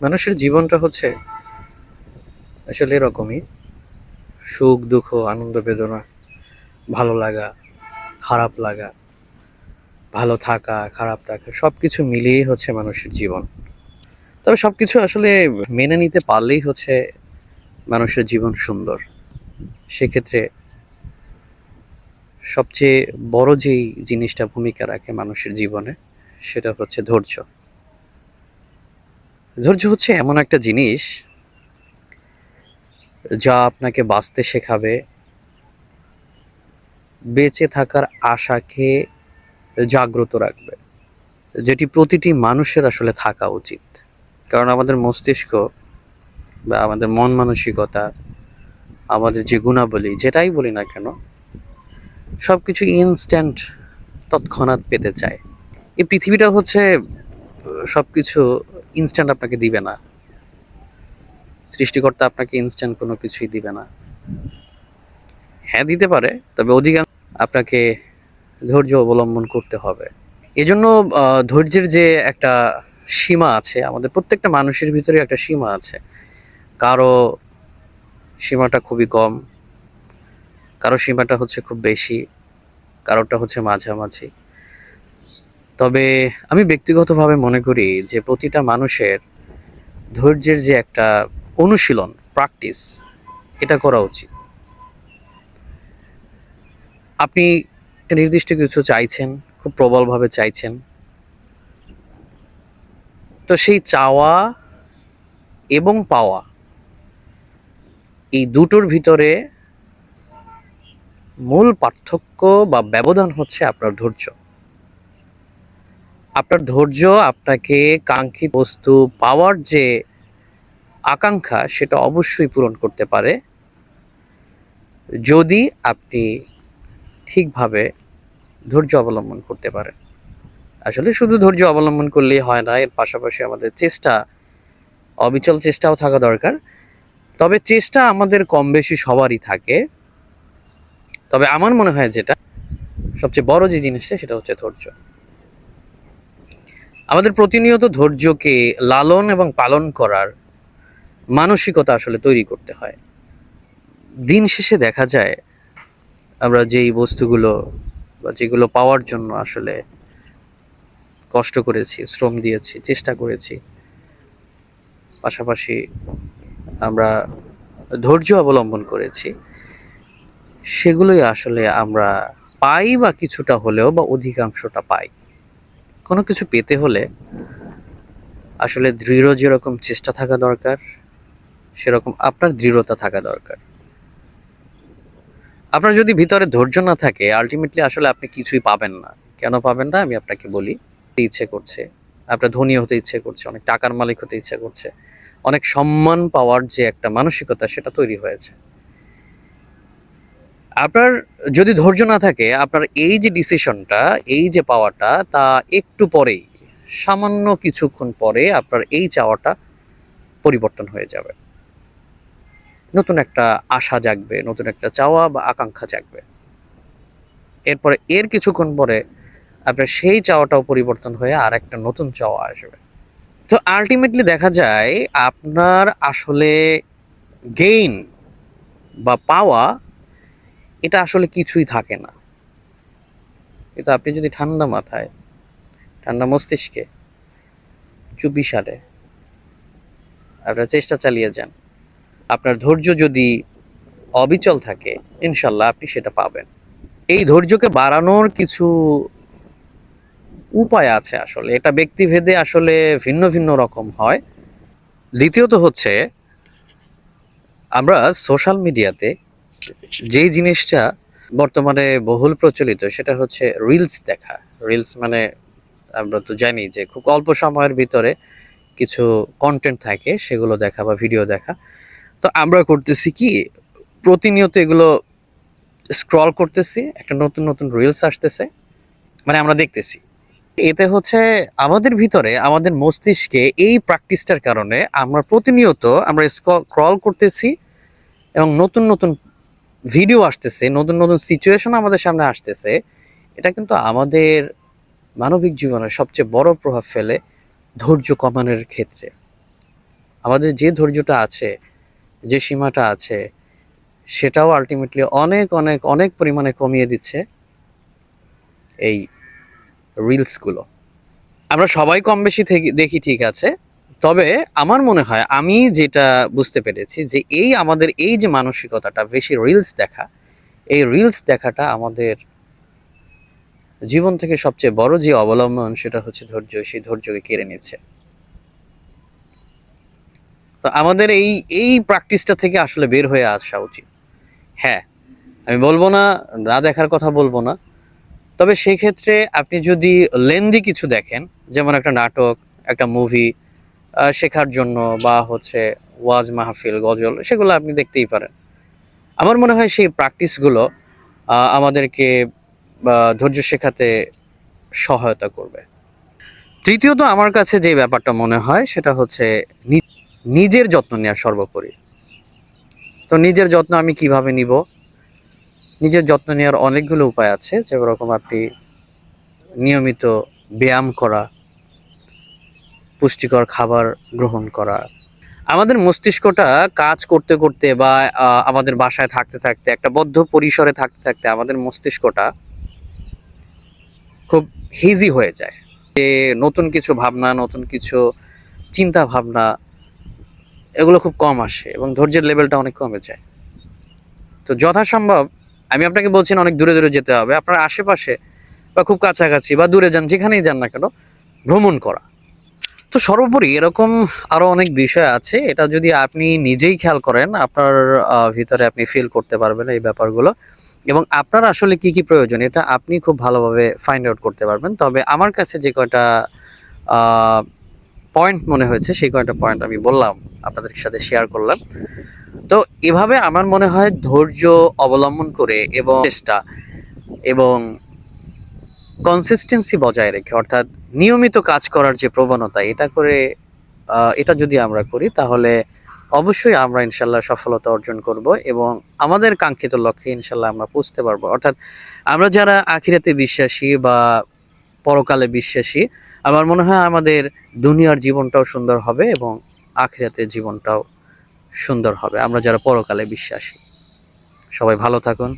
মানুষের জীবনটা হচ্ছে আসলে এরকমই। সুখ দুঃখ আনন্দ বেদনা, ভালো লাগা খারাপ লাগা, ভালো থাকা খারাপ থাকা সবকিছু মিলিয়েই হচ্ছে মানুষের জীবন। তবে সবকিছু আসলে মেনে নিতে পারলেই হচ্ছে মানুষের জীবন সুন্দর। সেক্ষেত্রে সবচেয়ে বড় যেই জিনিসটা ভূমিকা রাখে মানুষের জীবনে, সেটা হচ্ছে ধৈর্য। ধৈর্য হচ্ছে এমন একটা জিনিস যা আপনাকে বাঁচতে শেখাবে, বেঁচে থাকার আশাকে জাগ্রত রাখবে, যেটি প্রতিটি মানুষের আসলে থাকা উচিত। কারণ আমাদের মস্তিষ্ক বা আমাদের মন মানসিকতা, আমাদের যে গুণাবলী যেটাই বলি না কেন, সবকিছু ইনস্ট্যান্ট, তৎক্ষণাৎ পেতে চায়। এই পৃথিবীটা হচ্ছে সবকিছু ইনস্ট্যান্ট আপনাকে দিবে না। সৃষ্টিকর্তা আপনাকে ইনস্ট্যান্ট কোনো কিছুই দিবে না। হ্যাঁ দিতে পারে, তবে অধিকাংশ আপনাকে ধৈর্য অবলম্বন করতে হবে। এজন্য ধৈর্যের যে একটা সীমা আছে, আমাদের প্রত্যেকটা মানুষের ভিতরে একটা সীমা আছে। কারো সীমাটা খুবই কম, কারো সীমাটা হচ্ছে খুব বেশি, কারোটা হচ্ছে মাঝামাঝি। তবে আমি ব্যক্তিগতভাবে মনে করি যে প্রতিটা মানুষের ধৈর্যের যে একটা অনুশীলন, প্র্যাকটিস, এটা করা উচিত। আপনি একটা নির্দিষ্ট কিছু চাইছেন, খুব প্রবলভাবে চাইছেন, তো সেই চাওয়া এবং পাওয়া, এই দুটোর ভিতরে মূল পার্থক্য বা ব্যবধান হচ্ছে আপনার ধৈর্য। আপনার ধৈর্য আপনাকে কাঙ্ক্ষিত বস্তু পাওয়ার যে আকাঙ্ক্ষা, সেটা অবশ্যই পূরণ করতে পারে, যদি আপনি ঠিকভাবে ধৈর্য অবলম্বন করতে পারেন। আসলে শুধু ধৈর্য অবলম্বন করলেই হয় না, এর পাশাপাশি আমাদের চেষ্টা, অবিচল চেষ্টাও থাকা দরকার। তবে চেষ্টা আমাদের কম বেশি সবারই থাকে। তবে আমার মনে হয় যেটা সবচেয়ে বড় যে জিনিসটা, সেটা হচ্ছে ধৈর্য। আমাদের প্রতিনিয়ত ধৈর্যকে লালন এবং পালন করার মানসিকতা আসলে তৈরি করতে হয়। দিন শেষে দেখা যায় আমরা যেই বস্তুগুলো বা যেগুলো পাওয়ার জন্য আসলে কষ্ট করেছি, শ্রম দিয়েছি, চেষ্টা করেছি, পাশাপাশি আমরা ধৈর্য অবলম্বন করেছি, সেগুলোই আসলে আমরা পাই, বা কিছুটা হলেও বা অধিকাংশটা পাই। কোনো কিছু পেতে হলে আসলে দৃঢ় যেরকম চেষ্টা থাকা দরকার, সেরকম আপনার দৃঢ়তা থাকা দরকার। আপনার যদি ভিতরে ধৈর্য না থাকে, আলটিমেটলি আসলে আপনি কিছুই পাবেন না। কেন পাবেন না আমি আপনাকে বলি। ইচ্ছে করছে, আপনার ধনী হতে ইচ্ছে করছে, অনেক টাকার মালিক হতে ইচ্ছে করছে, অনেক সম্মান পাওয়ার যে একটা মানসিকতা, সেটা তৈরি হয়েছে। আপনার যদি ধৈর্য না থাকে, আপনার এই যে ডিসিশনটা, এই যে পাওয়াটা, তা একটু পরেই, সামান্য কিছুক্ষণ পরে আপনার এই চাওয়াটা পরিবর্তন হয়ে যাবে। নতুন একটা আশা জাগবে, নতুন একটা চাওয়া বা আকাঙ্ক্ষা জাগবে। এরপরে এর কিছুক্ষণ পরে আপনার সেই চাওয়াটাও পরিবর্তন হয়ে আর একটা নতুন চাওয়া আসবে। তো আলটিমেটলি দেখা যায় আপনার আসলে গেইন বা পাওয়া, এটা আসলে কিছুই থাকে না। কিন্তু আপনি যদি ঠান্ডা মাথায়, ঠান্ডা মস্তিষ্কে, চুপিসারে আপনার চেষ্টা চালিয়ে যান, আপনার ধৈর্য যদি অবিচল থাকে, ইনশাল্লাহ আপনি সেটা পাবেন। এই ধৈর্যকে বাড়ানোর কিছু উপায় আছে। আসলে এটা ব্যক্তিভেদে আসলে ভিন্ন ভিন্ন রকম হয়। দ্বিতীয়ত হচ্ছে, আমরা সোশ্যাল মিডিয়াতে যেই জিনিসটা বর্তমানে বহুল প্রচলিত, সেটা হচ্ছে রিলস দেখা। রিলস মানে আমরা তো জানি যে খুব অল্প সময়ের ভিতরে কিছু কন্টেন্ট থাকে, সেগুলো দেখা বা ভিডিও দেখা। তো আমরা করতেছি কি, প্রতিনিয়ত এগুলো স্ক্রল করতেছি, একটা নতুন নতুন রিলস আসতেছে, মানে আমরা দেখতেছি। এতে হচ্ছে আমাদের ভিতরে, আমাদের মস্তিষ্কে এই প্র্যাকটিসটার কারণে আমরা প্রতিনিয়ত আমরা স্ক্রল করতেছি, এবং নতুন নতুন ভিডিও আসতেছে, নতুন নতুন সিচুয়েশন আমাদের সামনে আসতেছে। এটা কিন্তু আমাদের মানবিক জীবনে সবচেয়ে বড় প্রভাব ফেলে ধৈর্য কমানোর ক্ষেত্রে। আমাদের যে ধৈর্যটা আছে, যে সীমাটা আছে, সেটাও আলটিমেটলি অনেক অনেক অনেক পরিমাণে কমিয়ে দিচ্ছে এই রিলসগুলো। আমরা সবাই কম বেশি দেখি, ঠিক আছে। তবে আমার মনে হয়, আমি যেটা বুঝতে পেরেছি, যে আমাদের এই যে মানসিকতাটা বেশি রিলস দেখা, এই রিলস দেখাটা আমাদের জীবন থেকে সবচেয়ে বড় যে অবলম্বন, সেটা হচ্ছে ধৈর্য। সেই ধৈর্যকে কেড়ে নিচ্ছে। তো আমাদের এই প্র্যাকটিসটা থেকে আসলে বের হয়ে আসা উচিত। হ্যাঁ, আমি বলবো না, না দেখার কথা বলবো না। তবে সেক্ষেত্রে আপনি যদি লেন্দি কিছু দেখেন, যেমন একটা নাটক, একটা মুভি, শেখার জন্য, বা হচ্ছে ওয়াজ মাহফিল, গজল, সেগুলো আপনি দেখতেই পারেন। আমার মনে হয় সেই প্র্যাকটিসগুলো আমাদেরকে ধৈর্য শেখাতে সহায়তা করবে। তৃতীয়ত আমার কাছে যে ব্যাপারটা মনে হয়, সেটা হচ্ছে নিজের যত্ন নেওয়া সর্বোপরি। তো নিজের যত্ন আমি কিভাবে নিব? নিজের যত্ন নেওয়ার অনেকগুলো উপায় আছে, যেরকম আপনি নিয়মিত ব্যায়াম করা, পুষ্টিকর খাবার গ্রহণ করা। আমাদের মস্তিষ্কটা কাজ করতে করতে, বা আমাদের বাসায় থাকতে থাকতে, একটা বদ্ধ পরিসরে থাকতে থাকতে, আমাদের মস্তিষ্কটা খুব হেজি হয়ে যায়। যে নতুন কিছু ভাবনা, নতুন কিছু চিন্তা ভাবনা, এগুলো খুব কম আসে, এবং ধৈর্যের লেভেলটা অনেক কমে যায়। তো যথাসম্ভব, আমি আপনাকে বলছি না অনেক দূরে দূরে যেতে হবে, আপনার আশেপাশে বা খুব কাছাকাছি বা দূরে যান, যেখানেই যান না কেন, ভ্রমণ করা। তো সর্বোপরি এরকম আরো অনেক বিষয় আছে, এটা যদি আপনি নিজেই খেয়াল করেন, আপনার ভিতরে আপনি ফিল করতে পারবেন এই ব্যাপারগুলো, এবং আপনার আসলে কি কি প্রয়োজন, এটা আপনি খুব ভালোভাবে ফাইন্ড আউট করতে পারবেন। তবে আমার কাছে যে কয়টা পয়েন্ট মনে হয়েছে, সেই কয়টা পয়েন্ট আমি বললাম, আপনাদের সাথে শেয়ার করলাম। তো এভাবে আমার মনে হয় ধৈর্য অবলম্বন করে, এবং চেষ্টা, এবং কনসিস্টেন্সি বজায় রেখে, অর্থাৎ নিয়মিত কাজ করার যে প্রবণতা, এটা যদি আমরা করি, তাহলে অবশ্যই আমরা ইনশাল্লাহ সফলতা অর্জন করব, এবং আমাদের কাঙ্ক্ষিত লক্ষ্যে ইনশাল্লাহ আমরা পৌঁছতে পারবো। অর্থাৎ আমরা যারা আখিরাতে বিশ্বাসী বা পরকালে বিশ্বাসী, আমার মনে হয় আমাদের দুনিয়ার জীবনটাও সুন্দর হবে, এবং আখিরাতের জীবনটাও সুন্দর হবে, আমরা যারা পরকালে বিশ্বাসী। সবাই ভালো থাকুন।